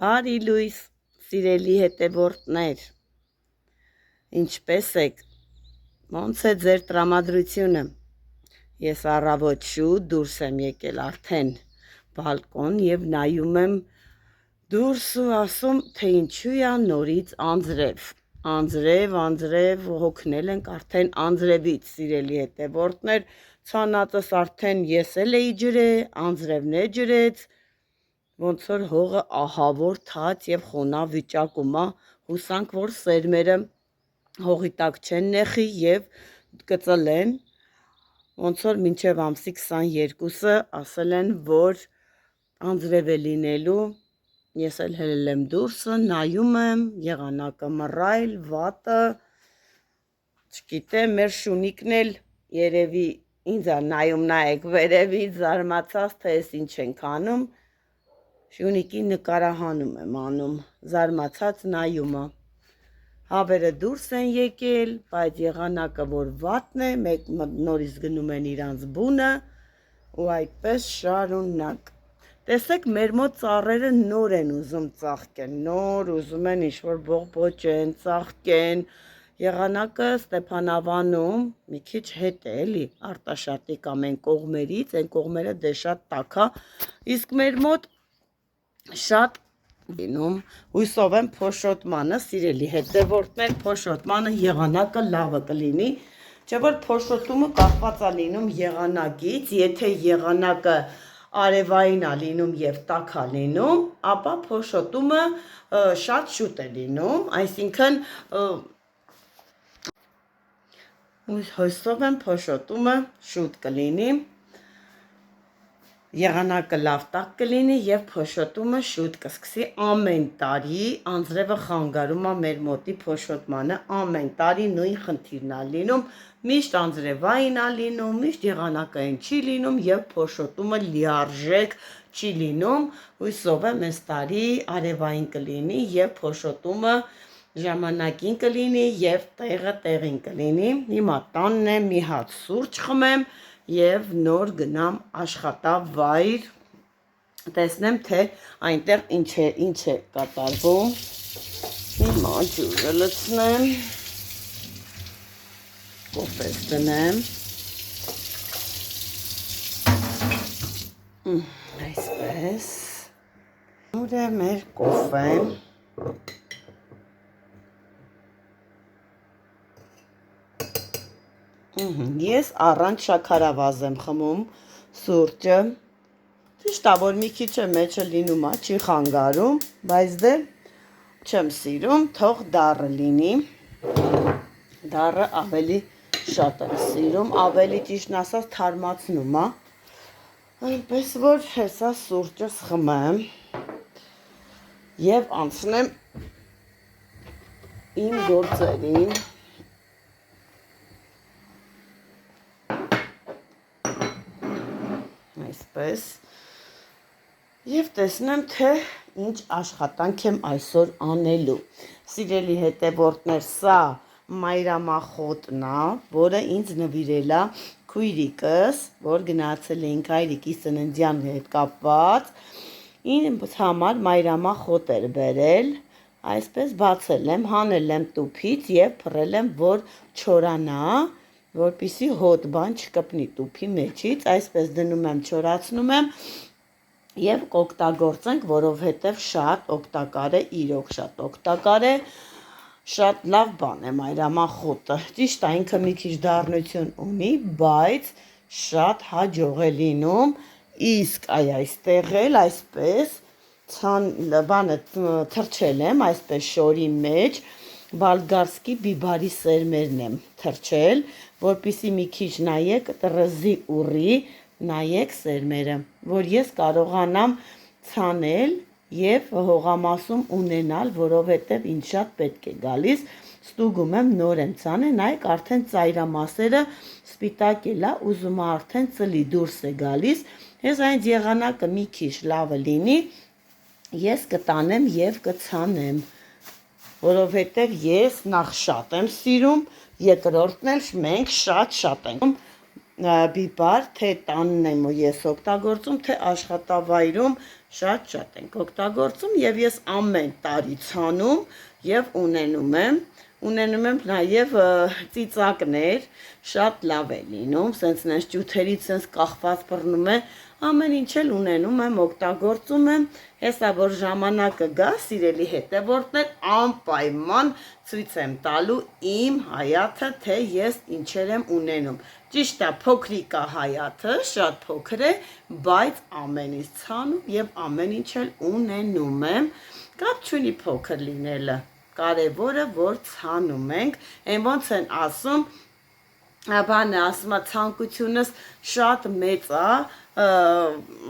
Բարի լույս, սիրելի հետևորդներ, ինչպես եք, ոնց է ձեր տրամադրությունը, ես առավոտ շուտ դուրս եմ եկել արդեն բալկոն և նայում եմ դուրս ու ասում, թե ինչու է նորից անձրև, հոգնել ենք արդեն անձրևից, սիրելի հետևորդներ, ցանածս արդեն ես էլ էի ջրել, անձրևն է ջրեց, ոնց որ հողը ահավոր թաց և խոնավ վիճակում է, հուսանք, որ սերմերը հողի տակ չեն նեխի և կծլեն, ոնց որ մինչև ամսի 22-ը ասել են, որ անձրև է լինելու, ես էլ հելել եմ դուրսը, նայում եմ, եղանակը մռայլ, վատը, չգիտեմ, մեր Շունիկն էլ երևի ինձ է նայում նայեք վերևից զարմացած, թե ես ինչ ենք անում, Շունիկի նկարահանում եմ անում, զարմացած նայումը, հավերը դուրս են եկել, բայց եղանակը որ վատն է, մեկ նորից գնում են իրանց բունը ու այդպես շարունակ, տեսեք մեր մոտ ծառերը նոր են ուզում ծաղկեն, նոր ուզում են ինչ-որ բողբոջեն, ծաղկեն, եղանակը Ստեփանավանում մի քիչ հետ է էլի, Արտաշատիկ ամեն կողմերից, այն կողմերը դե շատ տաք է, իսկ մեր մոտ շատ լինում, հույսով եմ փոշոտմանը, սիրելի հետևորդներ, փոշոտմանը եղանակը լավը կլինի, չէ որ փոշոտումը կախված է լինում եղանակից, եթե եղանակը արևային է լինում և տաք է լինում, ապա փոշոտումը շատ շուտ է լինում, այսինքն հույսով եմ փոշոտումը շուտ կլինի, եղանակը լավ տաք կլինի և փոշոտումը շուտ կսկսի ամեն տարի, անձրևը խանգարում է մեր մոտի փոշոտմանը, ամեն տարի նույն խնդիրն է լինում, միշտ անձրևային է լինում, միշտ եղանակային չի լինում և փոշոտումը լիարժեք չի լինում, հույսով եմ այս տարի արևային կլինի և փոշոտումը ժամանակին կլինի և տեղը տեղին կլինի, հիմա տանն եմ, մի հատ սուրճ խմեմ և նոր գնամ աշխատավայր, տեսնեմ, թե այնտեղ ինչ է կատարվում, հիմա ջուրը լցնեմ, կոֆես դնեմ, այսպես, ուր է մեր կոֆեն, ես առանց շաքարավազ եմ խմում սուրճը, ճիշտ է, որ մի քիչ է մեջը լինում, չի խանգարում, բայց դե չեմ սիրում, թող դառը լինի, դառը ավելի շատ եմ սիրում, ավելի ճիշտն ասած թարմացնում է, այնպես որ հեսա սուրճս խմեմ և անցնեմ իմ գործերին, այսպես, և տեսնեմ, թե ինչ աշխատանք եմ այսօր անելու, սիրելի հետևորդներ, սա մայրամախոտն է, որը ինձ նվիրել է քույրիկս, որ գնացել էինք հայրիկի ծննդյան հետ կապված, ինձ համար մայրամախոտ էր բերել, այսպես բացել եմ, հանել եմ տուփից և փռել եմ, որ չորանա, որպեսզի հոտ բան չկպնի տուփի մեջից, այսպես դնում եմ, չորացնում եմ և կօգտագործենք, որովհետև շատ օգտակար է, իրոք շատ օգտակար է, շատ լավ բան է մայրամախոտը, ճիշտ է, ինքը մի քիչ դառնություն ունի, բայց շատ հաջող է լինում, իսկ այստեղ էլ այսպես բանը թրջել եմ, այսպես շորի մեջ, բալգարսկի բիբարի սերմերն եմ թրջել, որպեսզի մի քիչ նայեք տրզի ուռի, նայեք սերմերը, որ ես կարողանամ ցանել և հողամասում ունենալ, որովհետև ինձ շատ պետք է գալիս, ստուգում եմ, նոր եմ ցանել, նայեք արդեն ծայրամասերը սպիտակ էլ է, ուզում է արդեն ծլի դուրս է գալիս, ես այն եղանակը մի քիչ լավը լինի, ես կտանեմ և կցանեմ, որովհետև ես նախ շատ եմ սիրում, երկրորդն էլ մենք շատ ենք բիբար, թե տանն եմ ես օգտագործում, թե աշխատավայրում շատ ենք օգտագործում եւ ես ամեն տարի ցանում եւ ունենում եմ նաև ծիծակներ, շատ լավ է լինում, սենց նենց ջութերից սենց կախված բռնում է, ամեն ինչ էլ ունենում եմ, օգտագործում եմ, հեսա որ ժամանակը գա, սիրելի հետևորդներ, անպայման ցույց եմ տալու իմ հայաթը, թե ես ինչեր եմ ունենում։ Ճիշտ է, փոքրիկ է հայաթը, շատ փոքր է, բայց ամեն ինչ ցանում եւ ամեն ինչ էլ ունենում եմ, կապ չունի փոքր լինելը։ Կարևորը որ ցանում ենք, այն ոնց են ասում, բանը ասում է ցանկությունս շատ մեծ է,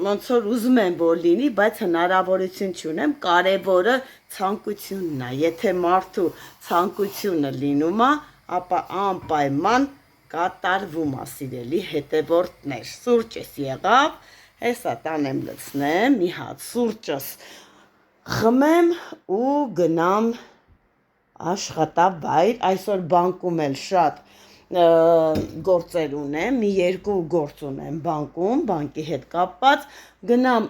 ոնց որ ուզում եմ որ լինի, բայց հնարավորություն չունեմ, կարևորը ցանկությունն է, եթե մարդու ցանկությունը լինում է, ապա անպայման կատարվում է, սիրելի հետևորդներ, սուրճս եղավ, հեսա տանեմ լցնեմ, մի հատ սուրճս խմեմ ու գնամ աշխատավայր, այսօր բանկում էլ շատ գործեր ունեմ, մի երկու գործ ունեմ բանկում, բանկի հետ կապված, գնամ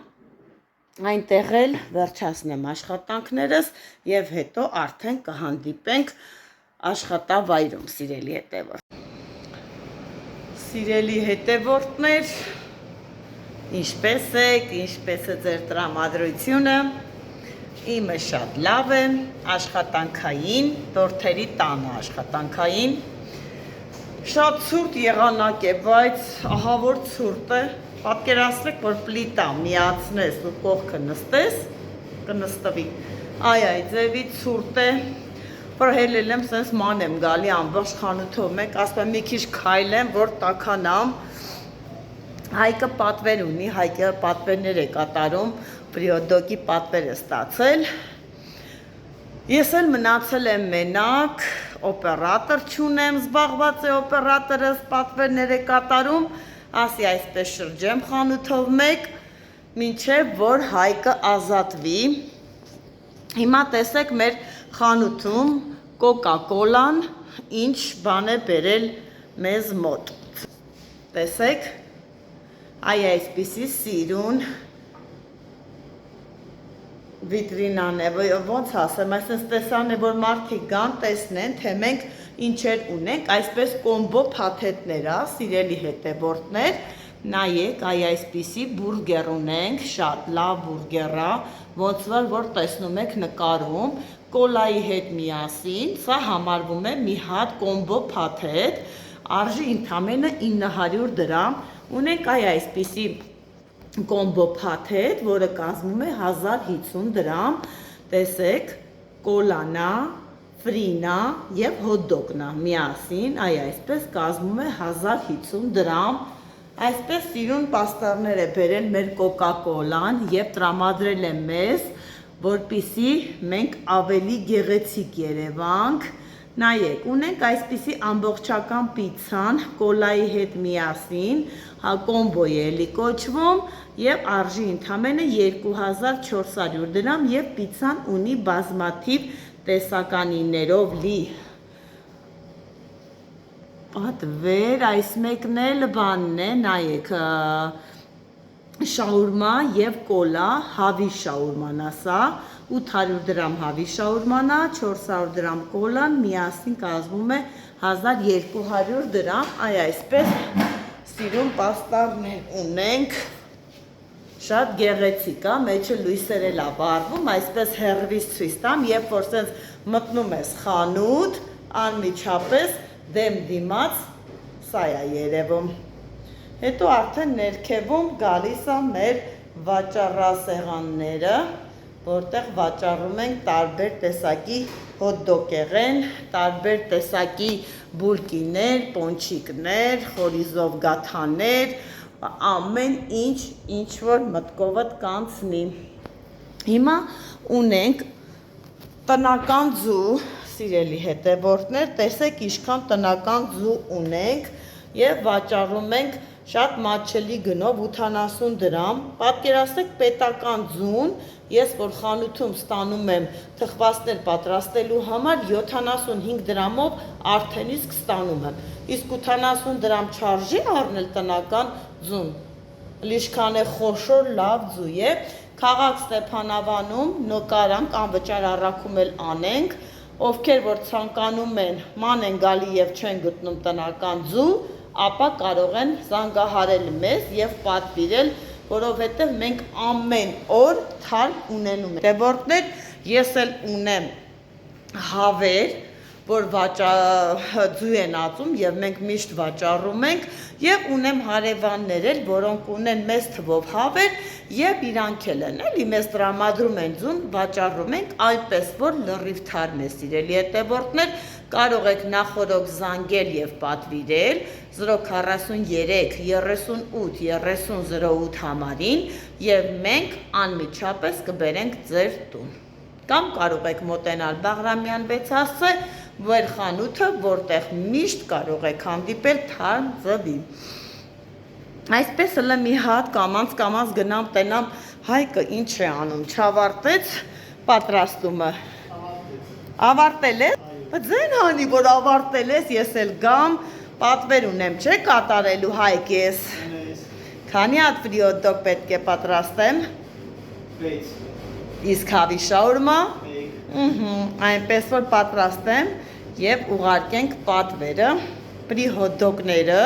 այնտեղ էլ վերջացնեմ աշխատանքներս եւ հետո արդեն կհանդիպենք աշխատավայրում, սիրելի հետևորդներ, ինչպես եք, ինչպես է ձեր տրամադրությունը, իմը շատ լավ է, աշխատանքային, տորթերի տանը աշխատանքային, շատ ցուրտ եղանակ է, բայց ահա որ ցուրտ է, պատկերացրեք, որ պլիտա միացնես ու կողքը նստես, կնստվի, այ ձևի ցուրտ է, որ հելել եմ, սենց ման եմ գալի ամբողջ խանութով մեկ, ասում եմ մի քիչ քայլեմ, որ տաքանամ, Հայկը պատվեր ունի, Հայկը պատվերներ է կատարում, պրիոդոկի պատվեր է ստացել, ես էլ մնացել եմ մենակ, օպերատոր չունեմ, զբաղված է օպերատորս պատվերներ է կատարում, ասի այսպես շրջեմ խանութով մեկ, մինչև որ Հայկը ազատվի, հիմա տեսեք մեր խանութում կոկա-կոլան ինչ բան է բերել մեզ մոտ, տեսեք, այսպիսի սիրուն վիտրինան է, ոնց ասեմ, այսպես տեսան է, որ մարդիկ գան, տեսնեն, թե մենք ինչեր ունենք, այսպես կոմբո փաթեթներ, սիրելի հետևորդներ, նայեք, այսպիսի բուրգեր ունենք, շատ լավ բուրգեր է, ոնց որ տեսնում եք նկարում, կոլայի հետ միասին, սա համարվում է մի հատ կոմբո փաթեթ, արժի ընդամենը 900 դրամ, ունենք այսպիսի կոմբո փաթեթ, որը կազմում է 1050 դրամ, տեսեք, կոլանա, ֆրինա և հոթդոգնա միասին, այսպես կազմում է 1050 դրամ, այսպես սիրուն պաստառներ է բերել մեր կոկա-կոլան և տրամադրել է մեզ, որպեսզի մենք ավելի գեղեցիկ երևանք, նայեք, ունենք այսպիսի ամբողջական պիցցան կոլայի հետ միասին, կոմբո է էլի կոչվում և արժի ընդամենը 2400 դրամ և պիցցան ունի բազմաթիվ տեսականիներով լի պատվեր, այս մեկն էլ բանն է, նայեք, շաուրմա և կոլա, հավի շաուրման ասա, 800 դրամ հավի շաուրման է, 400 դրամ կոլան, միասին կազմում է 1200 դրամ, այսպես սիրուն պաստառներ ունենք, շատ գեղեցիկ է, մեջը լույսեր էլ է վառվում, այսպես հեռվից ցույց տամ, երբ որ սենց մտնում ես խանութ, անմիջապես դեմ դիմաց սա է երևում։ Հետո արդեն ներքևում գալիս է մեր վաճառասեղանները, որտեղ վաճառում ենք տարբեր տեսակի հոթդոգեղեն, տարբեր տեսակի բուլկիներ, պոնչիկներ, խորիզով գաթաներ, ամեն ինչ որ մտքովդ կանցնի։ Հիմա ունենք տնական ձու, սիրելի հետևորդներ, տեսեք ինչքան տնական ձու ունենք և վաճառում ենք շատ մատչելի գնով 80 դրամ, պատկերացրեք պետական ձուն, ես որ խանութում ստանում եմ թխվածներ պատրաստելու համար 75 դրամով արդեն իսկ ստանում եմ, իսկ 80 դրամ չարժի առնել տնական ձուն, լիշքան է խոշոր լավ ձու է, քաղաք Ստեփանավանում նկարանք անվճար առաքում էլ անենք, ովքեր որ ցանկանում են ման են գալի եւ չեն գտնում տնական ձու, ապա կարող են զանգահարել մեզ եւ պատվիրել, որովհետեւ մենք ամեն օր թարմ ունենում ենք։ Դե որտեղ ես էլ ունեմ հավեր, որ ձու են ածում եւ մենք միշտ վաճառում ենք եւ ունեմ հարևաններ էլ, որոնք ունեն մեծ թվով հավեր եւ իրանք էլ են, էլի մեզ տրամադրում են ձուն, վաճառում ենք, այնպես որ լրիվ թարմ է սիրելի հետևորդներ, կարող եք նախորոք զանգել եւ պատվիրել 043 38 30 08 համարին եւ մենք անմիջապես կբերենք ձեր տուն։ Կամ կարող եք մոտենալ Բաղրամյան 6 հասցե վեր խանութը, որտեղ միշտ կարող եք հանդիպել թարմ ձվի։ Այսպես էլ մի հատ կամանց գնամ տենամ Հայկը ինչ է անում, չավարտեց պատրաստումը։ Ավարտել է։ Բայց ձեն հանի, որ ավարտել ես, ես էլ գամ, պատվեր ունեմ, չէ՞ կատարելու Հայկ ես։ Քանի հատ ֆրի հոթ դոգ պետք է պատրաստեմ։ 6 Իսկ հավի շաուրմա։ Այնպես որ պատրաստեմ եւ ուղարկենք պատվերը, ֆրի հոթ դոգները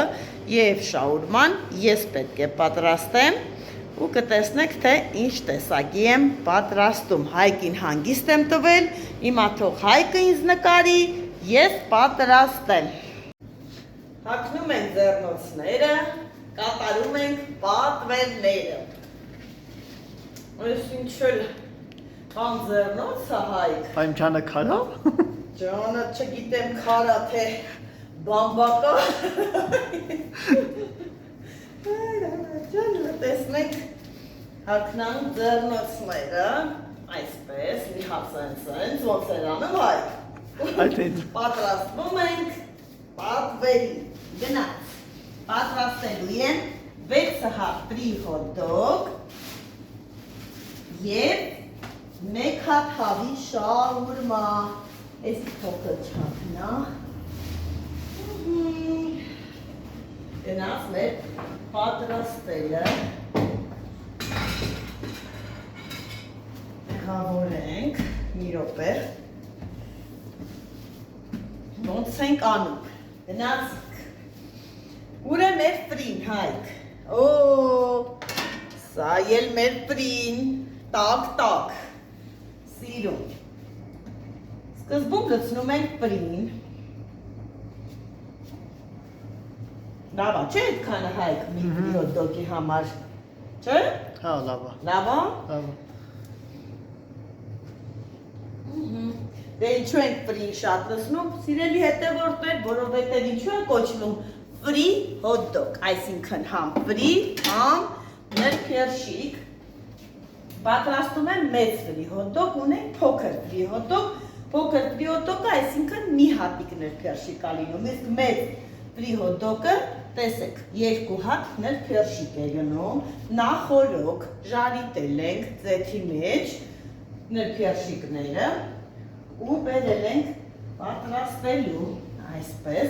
եւ շաուրման ես պետք է պատրաստեմ ու կտեսնեք թե ինչ տեսակի եմ պատրաստում։ Հայկին հանգիստ եմ տվել, հիմա թող Հայկը ինձ նկարի, ես պատրաստեմ։ Հագնում ենք ձեռնոցները, կատարում ենք պատվերները։ Այս ինչ էլ կան ձեռնոցը Հայկ։ Այն ջանը քարա։ Ջանը չգիտեմ քարա թե բամբակա։ Ջանը տեսնենք հագնան ձեռնոցները, այսպես մի հատ սենց ոնց էր անում Հայկ։ Այդպես։ Պատրաստվում ենք պատվերի, գնաց, պատրաստելու եմ 6 հատ ֆրի հոթ դոգ և 1 հատ հավի շաուրմա, այս փոքր չափնա, գնաց մեր պատրաստելը, տեղավորենք, մի րոպե, ոնց ենք անում, գնացինք, ուր է մեր ֆրին Հայկ, սա էլ մեր ֆրին, տակ, սիրում, սկզբում լցնում ենք ֆրին, լավա, չէ այդքանը Հայկ մի ֆրի հոթ դոգի համար, չէ? Հա, լավա։ Լավա? Լավա։ Դե ինչու ենք ֆրին շատ լցնում, սիրելի հետևորդներ, որովհետև ինչու է կոչվում ֆրի հոթ դոգ, այսինքն համ ֆրի, համ ներքերշիկ, պատրաստում եմ մեծ ֆրի հոթ դոգ, ունենք փոքր ֆրի հոթ դոգ, փոքր ֆրի հոթ դոգը այսինքն մի հատիկ ներքերշիկ է լինում, իսկ մեծ ֆրի հոթ դոգը, տեսեք, 2 հատ ներքերշիկ է գնում, նախորոք ժարիտել ենք ձեթի մեջ ներքերշիկները ու բերել ենք պատրաստելու, այսպես,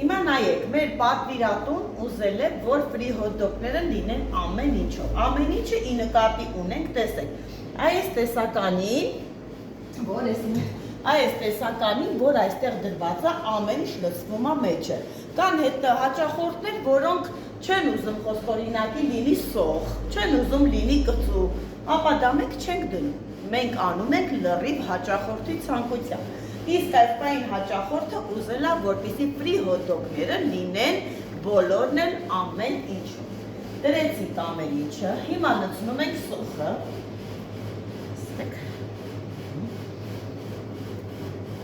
հիմա նայեք, մեր պատվիրատուն ուզել է, որ ֆրի հոթ դոգները լինեն ամեն ինչով, ամեն ինչը ի նկատի ունենք, տեսեք, այս տեսականին, որ այստեղ դրված է, ամեն ինչ լցվում է մեջը, կան հաճախորդներ, որոնք չեն ուզում խոսքօրինակի լինի սոխ, չեն ուզում լինի կծու, ապա դա մենք չենք դնում, մենք անում ենք լրիվ հաճախորդի ցանկությամբ, իսկ այստեղին հաճախորդը ուզել է, որպեսզի ֆրի հոթ դոգները լինեն բոլորն էլ ամեն ինչում, դրեցինք ամեն ինչը, հիմա լցնում ենք սոխը,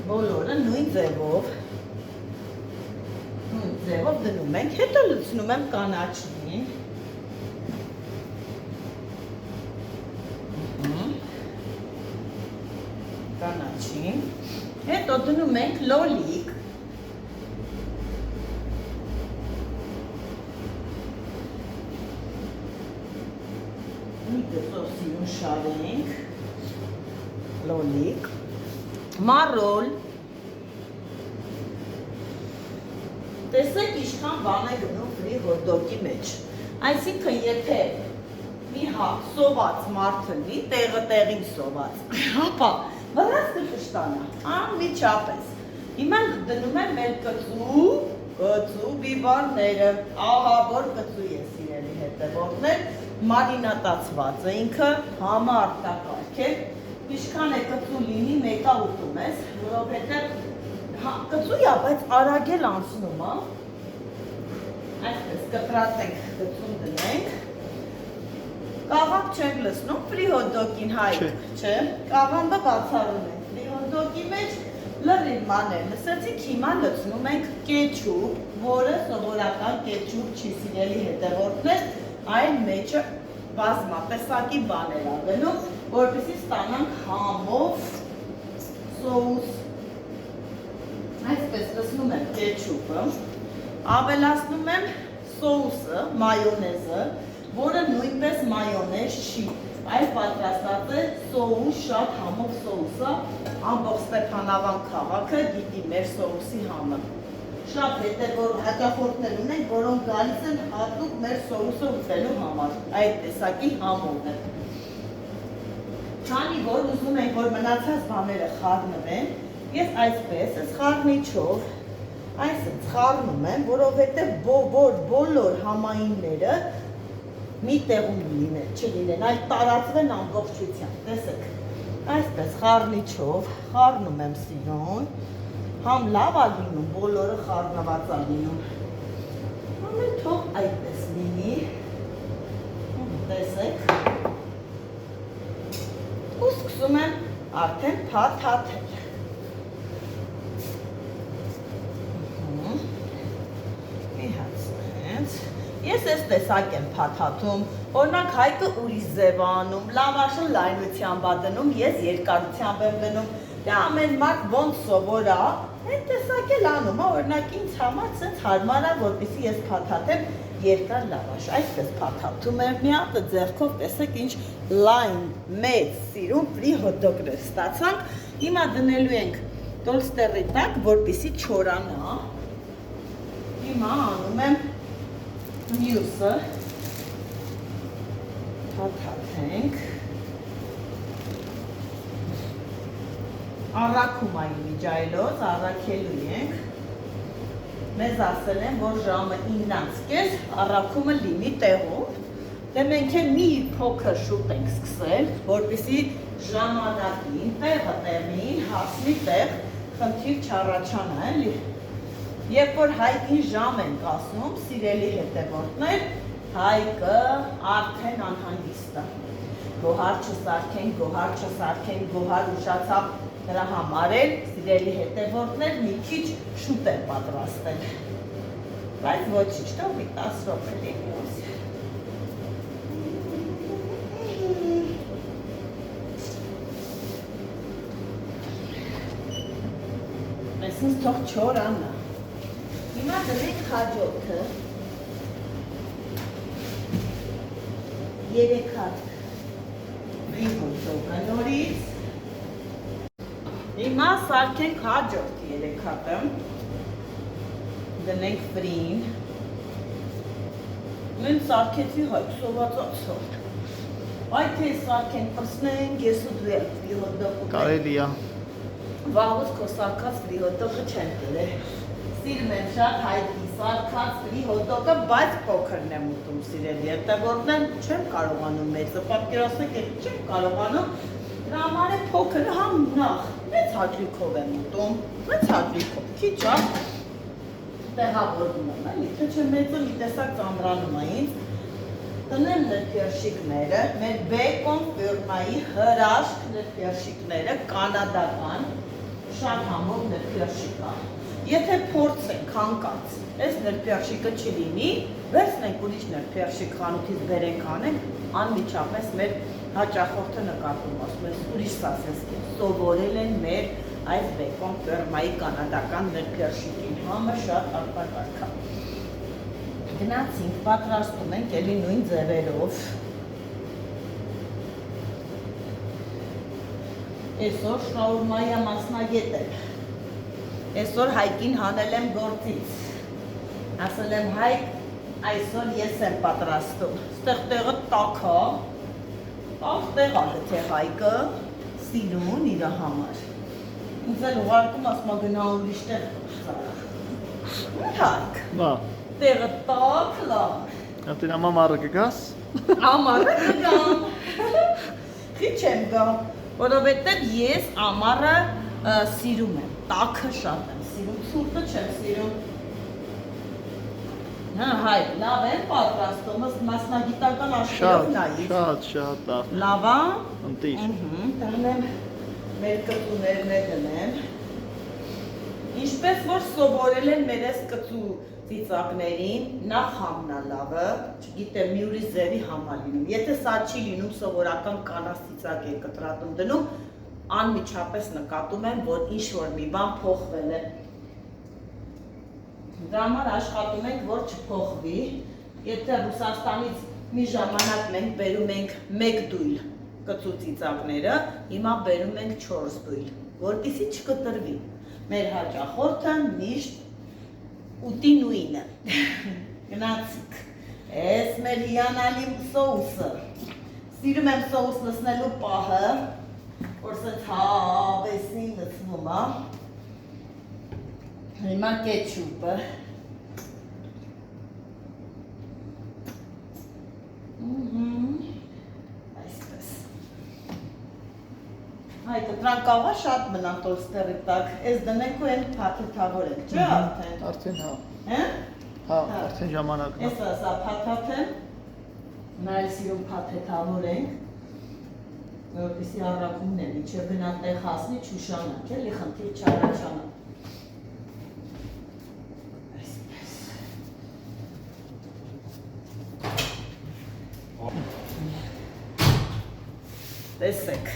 բոլորը նույն ձևով դնում ենք, հետո լցնում եմ կանաչին, հետո դնում ենք լոլիկ, մի գծով սիրուն պաշարենք, լոլիկ, մարոլ, տեսեք իշքան բան է գնում ֆրի հոտդոգի մեջ, այսինքն եթե մի սոված մարդը լի, տեղը տեղին սոված, հապա, վրաց կշտանա, անմիջապես, հիմա դնում եմ մեր կծու բիբարները, ահա որ կծու է սիրելի հետևորդներ, մարինատացված է ինքը համարտակարգ է, իշքան է կծու լինի մեկա ուտում ես, որովհետև կծույա, բայց արագ էլ անցնում է, այսպես կտրատենք կծուն դնենք, կաղամբ չենք լսնում ֆրի հոտդոգին հայտ, չէ, կաղամբը բացառում ենք ֆրի հոտդոգի մեջ լրիվ մաներ լսեցիք, հիմա լցնում ենք կեչուպ, որը սովորական կեչուպ չի սիրելի հետևորդներ, այն մեջը բազմատեսակի բաներ աղենում, որպեսզի ստանանք համով սոուս, այսպես լցնում եմ կեչուպը, ավելացնում եմ սոուսը, մայոնեզը, որը նույնպես մայոնեզ չի, այլ պատրաստած է սոուս, շատ համով սոուսը, ամբողջ Ստեփանավան քաղաքը գիտի մեր սոուսի համը։ Շատ հաճախորդներ ունենք, որոնք գալիս են հատուկ մեր սոուսը ուտելու համար, այդ տեսակի համով է։ Քանի որ ուզում ենք, որ մնացած բաները խառնվեն, ես այսպես, այս խառնիչով, այսպես խառնում եմ, որովհետև բոլոր համայինները մի տեղում չլինեն, այլ տարածվեն ամբողջությամբ, տեսեք, այսպես խառնիչով խառնում եմ սիրուն, համ լավ ա լինում, բոլորը խառնված ա լինում, համ էլ թող այդպես լինի, տեսեք, ու սկսում եմ արդեն փաթաթել, մի հատ սենց, ես ես տեսակ եմ փաթաթում, օրինակ Հայկը ուրիշ ձև անում, լավաշը լայնությամբ ա դնում, ես երկարությամբ եմ դնում, դե ամեն մարդ ոնց սովոր ա, այդ տեսակ էլ անում, օրինակ ինձ համար սենց հարմար ա, որպեսզի ես փաթաթեմ երկար լավաշ, այսպես փաթաթում եմ, մի հատը ձեռքով տեսեք ինչ լայն, մեծ, սիրուն ֆրի հոտդոգներ ստացանք, հիմա դնելու ենք տոլստերի տակ, որպեսզի չորանա, հիմա անում եմ մյուսը, փաթաթենք, առաքում այն միջայլոց, առաքելու ենք, մեզ ասել են, որ ժամը 9:30 առաքումը լինի տեղում, դե մենք էլ մի փոքր շուտ ենք սկսել, որպեսզի ժամանակին, տեղը տեղին, հասնի տեղ, խնդիր չառաջանա, էլի։ Երբ որ Հայկին ժամ ենք ասում, սիրելի հետևորդներ, Հայկը արդեն անհանգիստ է։ Գոհար չսարքենք, գոհար ուշացավ նրա համար էլ, սիրելի հետևորդներ, մի քիչ շուտ է պատրաստել։ Բայց ոչինչ, թող մի 10 րոպե լինի։ Այսինքն թող չորանա։ Հիմա դնենք հաջորդը 3 հատ ֆրի հոտդոգը նորից։ Հիմա սարքենք հաջորդ 3 հատը, դնենք ֆրին, մենք սարքեցի Հայկ սովածացով, այ թե սարքենք պրսնենք, ես ու դու էլ ֆրի հոտդոգ ուտենք։ Կարելի է։ Վաղուց քո սարքած ֆրի հոտդոգը չեմ կերել, սիրում եմ շատ Հայկի սարքած ֆրի հոտդոգը, բայց փոքրն եմ ուտում սիրելի հետևորդներ, չեմ կարողանում մեծը, պատկերացնեք, չեմ կարողանում, դրա համար է փոքրը համ նախ, մեծ հաճույքով եմ ուտում, մեծ հաճույքով, քիչ է, տեղավորվում եմ, էլի, թե չէ մեծը մի տեսակ ծանրանում է ինձ, տնեմ նրբերշիկները, մեր Bacon ֆիրմայի հրաշք նրբերշիկները, կանադական, շատ համով նրբերշիկ է, եթե փորձենք հանկարծ, այս նրբերշիկը չլինի, վերցնենք ուրիշ նրբերշիկ խանութից բերենք անենք, անմիջապես մեր հաճախորդը նկատում ասում ես ուրիշ սասեսկի, սովորել են մեր այս Bacon ֆիրմայի կանադական նրբերշիկին, համը շատ արտակարգ է։ Գնացինք, պատրաստում ենք էլի նույն ձևերով, Այսօր շաուրմայի մասնագետ եմ։ Այսօր Հայկին հանել եմ գործից։ Ասել եմ Հայկ, այսօր ես եմ պատրաստում։ Ստեղ տեղը տաք է։ Տաք տեղ ա գտե Հայկը, սիրուն իր համար։ Ինձ էլ ուղարկում ասում ա գնա ուրիշ տեղ ծառա։ Հայկ, Բա, տեղը տաք լավ։ ապտին ամամարը կգաս։ Ամառը կգամ։ Քիչ եմ գա, որովհետև ես ամառը սիրում եմ, տաքը շատ եմ սիրում, ցուրտը չեմ սիրում։ Հա, հայ, լավ եմ պատրաստում, ըստ մասնագիտական աշխարհով նայիր։ Շատ լավ։ Լավ է։ Ընտիր։ Դնեմ մեր կծուներն է դնեմ։ Ինչպես որ սովորել են մեր այս կծու ծիծակներին, նախ համնա լավը, չգիտեմ, մի ուրիշ ձևի համա լինում։ Եթե սա չի լինում, սովորական կանաց ծիծակ է կտրատում դնում, անմիջապես նկատում եմ, որ ինչ-որ մի բան փոխվել է։ Դրա համար աշխատում ենք, որ չփոխվի։ Եթե Ռուսաստանից մի ժամանակ մենք բերում ենք 1 դույլ կծու ծիծակները, հիմա բերում ենք 4 դույլ, որպեսզի չկտրվի։ Մեր հաճախորդը միշտ ուտի նույնը։ Գնացիք։ Էս մեր հիանալի սոուսը։ Սիրում եմ սոուս լցնելու պահը, որ սենց հավեսին լցվում է։ Հիմա կետչուպը։ Այսպես։ Այդ դրանք կաղա շատ մնան տոլստերի տակ, ես դնենք ու են փաթեթավորենք, չէ արդեն։ Արդեն հա։ Հա։ Հա, արդեն ժամանակն է։ Ես ասա փաթաթ եմ, նայել սիրում փաթեթավորենք, որպեսզի առաքումն է, մինչև գնա տեղ հասնի չուշանանք, էլի խնդիր չառաջանա։ Այսպես։ Տեսեք,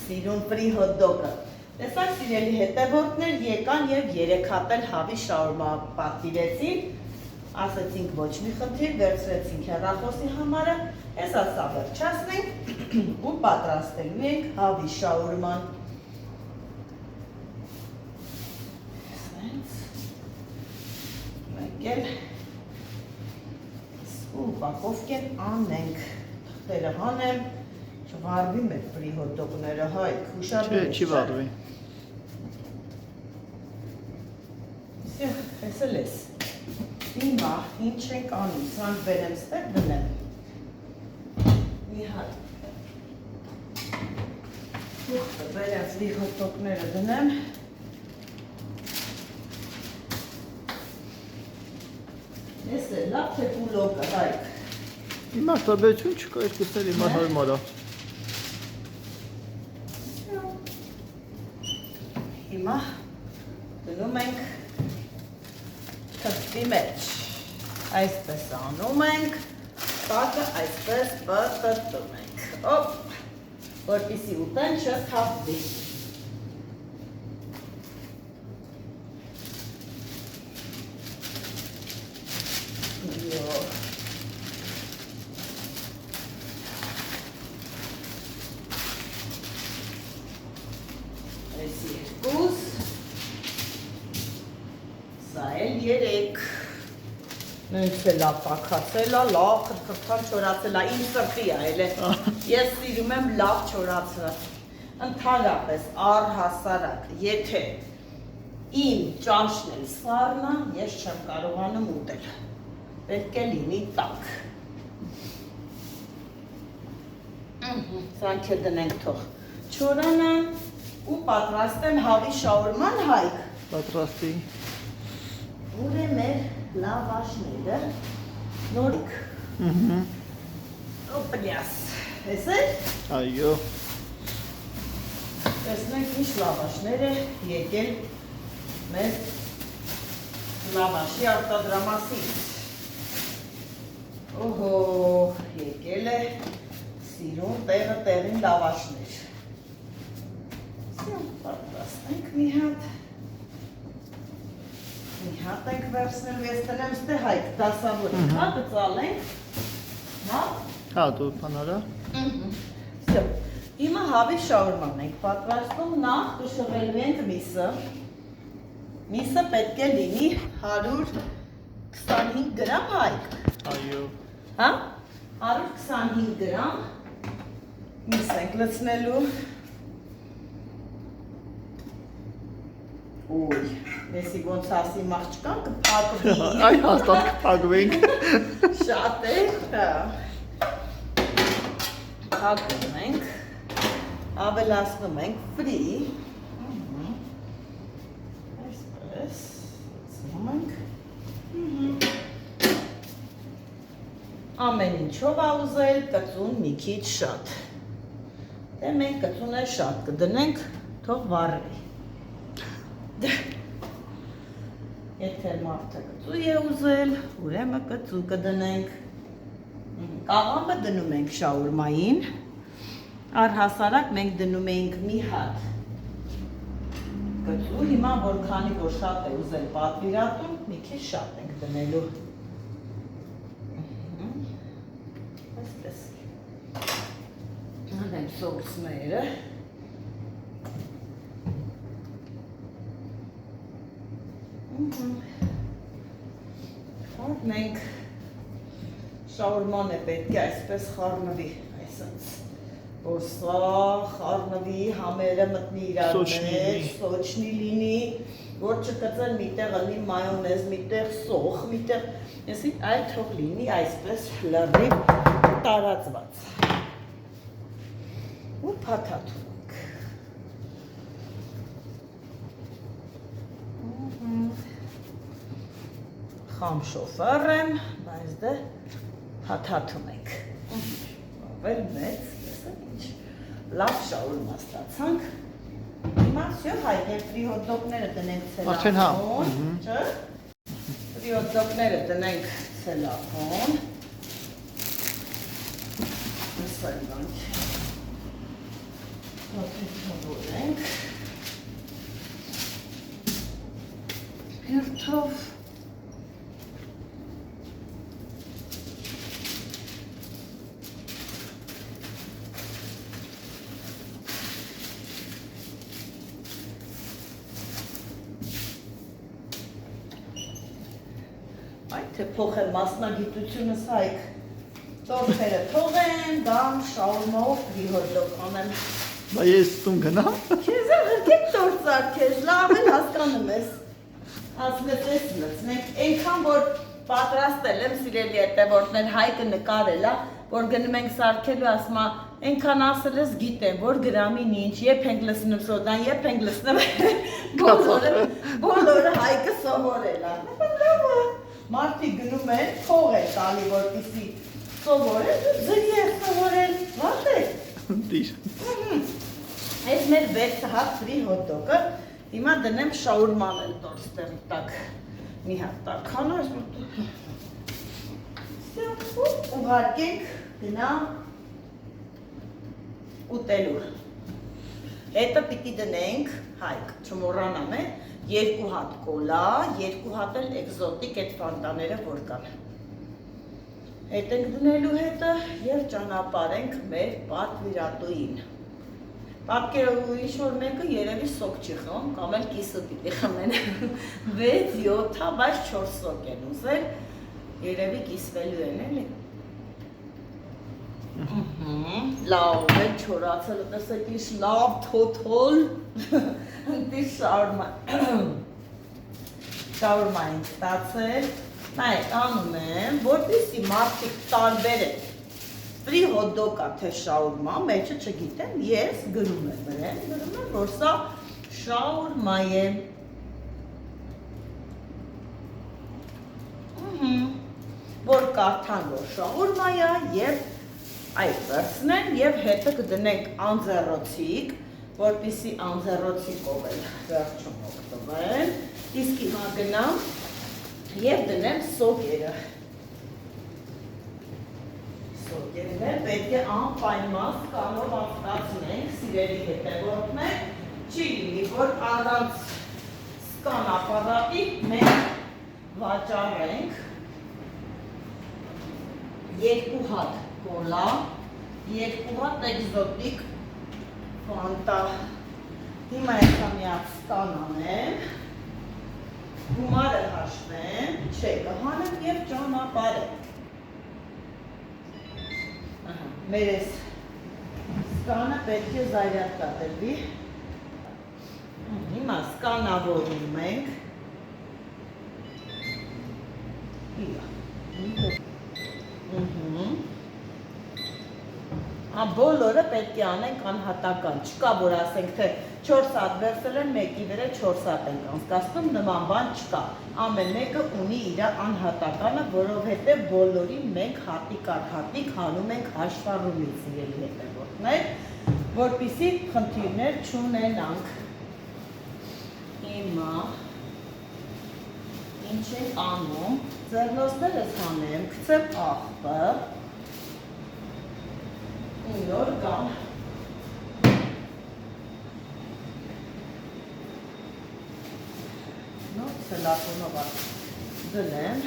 սիրուն ֆրի հոտ-դոգը։ Տեսակ սիրելի հետևորդներ եկան եւ 3 հատ էլ հավի շաուրմա պատվիրեցին, ասեցինք ոչ մի խնդիր, վերցրեցինք հեռախոսի համարը, ես ասա վերջացնենք ու պատրաստելու ենք հավի շաուրման։ Սենց, մեկ էլ ու պակովկեն անենք, թղթերը հանեմ, չվարվի մեր ֆրի հոտ-դոգները, Հայկ, հուշադրում Չի վարվի։ Ես էլ ես, հիմա ինչ ենք անում, սրանք բերեմ ստեղ դնեմ, մի հատ, թուղթը բերեմ ֆրի հոտ-դոգները դնեմ, ես էլ լավ թե պուլոկը, Հայկ, Իմ արտաբերություն չկա, երկուսն էլ հիմա նորմալ է։ Հիմա դնում ենք թղթի մեջ, այսպես անում ենք, տակը այսպես պտտում ենք, օպ, որպեսզի ուտեն չթափվի։ Այս երկուս, սա էլ 3, նույնց է լավ տաքացել է, լավ խրխրթան չորացել է, իմ սրտի է էլ է, ես սիրում եմ լավ չորացրած, ընդհանրապես առհասարակ, եթե իմ ճաշն էլ սառնա, ես չեմ կարողանում ուտել, պետք է լինի տաք, սրանք է դնենք թող չորանը, ու պատրաստեմ հավի շաուրման, Հայկ։ Պատրաստի։ Ուր է մեր լավաշները, նորիք։ Օպլյաս, ես է։ Այո։ Տեսնենք ինչ լավաշներ է եկել մեր լավաշի արտադրամասից։ Օհո, եկել է սիրուն տեղը տեղին լավաշներ։ Պատրաստենք մի հատ ենք վերցնելու, ես տնեմ ստե Հայկ, դասավորենք, հա, կծալենք, հա։ Հա, դու պանարա։ Սյո, Հիմա հավի շաուրման ենք պատրաստում, նախ կշռելու ենք միսը։ Միսը պետք է լինի 125 գրամ Հայկ։ Այո։ Հա? 125 գրամ միս ենք լցնելու։ Ոյ, մեսի ոնց ասի մաղջկան կփակվի։ Այ հաստատ կփակվենք։ Շատ է, հա։ Փակում ենք, ավելացնում ենք ֆրի։ Այսպես, լցնում ենք։ Ամեն ինչով ա ուզել, կծուն մի քիչ շատ։ Դե մենք կծունը շատ կդնենք, թող վառի։ Եթե մարդը կծու է ուզել, ուրեմն կծու կդնենք։ Կաղամը դնում ենք շաուրմային, առհասարակ մենք դնում էինք մի հատ կծու, հիմա որ քանի որ շատ է ուզել պատվիրատուն, մի քիչ շատ ենք դնելու։ Այսպես։ Անենք սոուսները։ Խառնենք։ Շաուրման է պետք է այսպես խառնվի, այսպես, որ սա խառնվի, համերը մտնի իրար մեջ, սոչնի լինի, որ չկծել միտեղ լինի մայոնեզ, միտեղ սոխ, միտեղ, եսի այլ թող լինի այսպես լրիվ տարածված։ Ու փաթաթում ենք։ Խամ շոֆեր եմ, բայց դե հաթաթում ենք, ով էլ մեծ, տեսակ ինչ, լավ շաուրմա ստացանք, հիմա սյո Հայկ, և ֆրի հոտդոգները տնենք ցելոֆոն, չէ, ֆրի հոտդոգները տնենք ցելոֆոն, նսայնանք, հոտդորենք, հյուրթով, թե փոխեմ մասնագիտությունս Հայկ, տորթերը թողեմ, դամ շաուրմայով ֆրի հոտդոգ անեմ։ Բա ես տուն գնամ։ Քեզ է հրկեք տորթ ծարքես, լավ էլ հասկանում ես։ Ասլեցես լցնենք, այնքան որ պատրաստել եմ սիրելի հետևորդներ, Հայկը նկարել է, որ գնում ենք սարքելու, ասում է, այնքան ասել ես գիտեմ, որ գրամին ինչ, երբ ենք լցնում սոդան, երբ ենք լցնում բոլորը Հայկը սովորել է։ Մարդիկ գնում են, փող է տալի, որպեսզի սովորել, ձրի է սովորել, վատ է։ Դիր։ Այս մեր 6 հատ ֆրի հոտդոգը, հիմա դնեմ շաուրման էլ տորստեղի տակ, մի հատ տաքանը, ուղարկենք գնա ուտելու։ Հետը պիտի դնենք, Հայկ, չմոռանամ է, 2 հատ կոլա, 2 հատ էլ էկզոտիկ այդ ֆանտաները որ կան։ Հետ ենք դնելու հետը և ճանապարհենք մեր պատվիրատուին։ Պատկերով ինչ-որ մեկը երևի սոկ չի խմում, կամ էլ կիսը պիտի խմեն 6-7, բայց 4 սոկ են ուզել, երևի կիսվելու են էլի։ Լավ է չորացել, տեսեք ինչ լավ թոթոլ, դիր շաուրմա ենք ստացել, նայեք անում եմ, որպեսզի մարդիկ տարբեր են, ֆրի հոտդոգ ա թե շաուրմա, մեջը չգիտեմ, ես գրում եմ վրան, գրում եմ, որ սա շաուրմա է, որ կարդան, որ շաուրմա է և այդ վերցնեն և հետը կդնենք անձեռոցիկ, որպեսզի անձեռոցիկով էլ վերջում օգտվեն, իսկ հիմա գնամ և դնեմ սոկերը։ Սոկերը պետք է անպայման կանով անցկացնենք, սիրելի հետևորդներ, չի լինի, որ առանց սկան ապարատի մենք վաճառենք 2 հատ կոլա, 2 հատ էկզոտիկ Ֆանտա։ Հիմա եկա միած ստան անեմ, գումարը հաշվեմ, չեկը հանեմ և ճանապարհեմ։ Մեր ես ստանը պետք է զայրատկա տրվի։ Հիմա սկանավորում ենք։ Բոլորը պետք է անենք անհատական, չկա որ ասենք թե 4 հատ վերցել են, մեկի վրա 4 հատ ենք անցկացնում, նման բան չկա։ Ամեն մեկը ունի իր անհատականը, որովհետև բոլորին մենք հատիկ առ հատիկ հանում ենք հաշվառումից, սիրելի հետևորդներ, որպեսզի խնդիրներ չունենանք։ Հիմա ինչ ենք անում, ձեռնոցներս հանեմ, գցեմ աղբը, նոր կամ նոր սելատոնով դնեմ,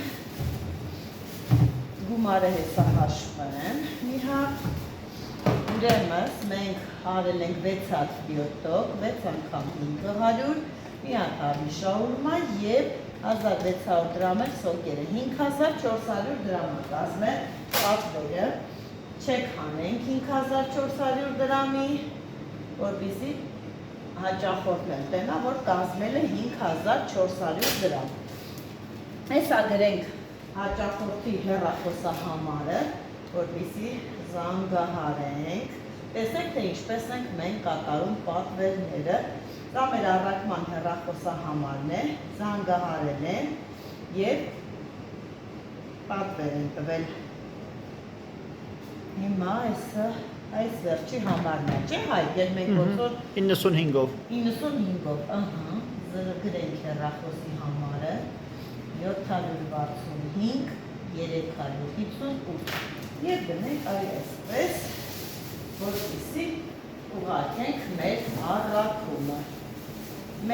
գումարը հեսա հաշվեմ, մի հատ ուրեմս մենք արել ենք 6 հատ բյոտոկ, 6 անգամ 500, մի հատ հարմի շաուրմա և 1600 դրամ էլ սոկերը, 5400 դրամը կազմել պատվերը, չեք հանենք 5400 դրամի, որպեսզի հաճախորդն էլ տենա, որ կազմել է 5400 դրամ։ Հեսա գրենք հաճախորդի հեռախոսահամարը, որպեսզի զանգահարենք, տեսեք թե ինչպես ենք մենք կատարում պատվերները, դա մեր առաքման հեռախոսահամարն է, զանգահարել են և պատվեր են տվել։ Հիմա այս վերջի համարն է, չէ հայտ, երբ մենք ոնցոր 95-ով 95-ով, գրենք հեռախոսի համարը 765 358 և դնենք այսպես, որպեսզի ուղարկենք մեր առաքումը։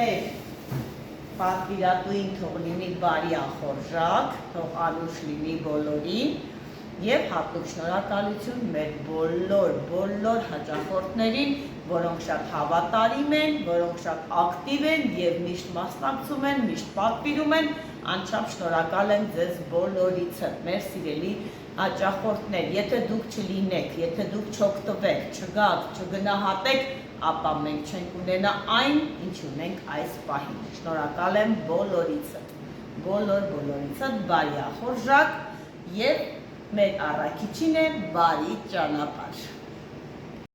Մեր պատվիրատուին թող լինի բարի անխորժակ, թող անուշ լինի բոլորին և հատուկ շնորհակալություն մեր բոլոր հաճախորդներին, որոնք շատ հավատարիմ են, որոնք շատ ակտիվ են և միշտ մասնակցում են, միշտ պատվիրում են, անչափ շնորհակալ ենք ձեզ բոլորիցը, մեր սիրելի հաճախորդներ, եթե դուք չլինեք, եթե դուք չօգտվեք, չգաք, չգնահատեք, ապա մենք չենք ունենա այն, ինչ ունենք այս պահին։ Շնորհակալ եմ բոլորիցը, բարի անխորժակ և մեր առաքիչին է բարի ճանապարհ։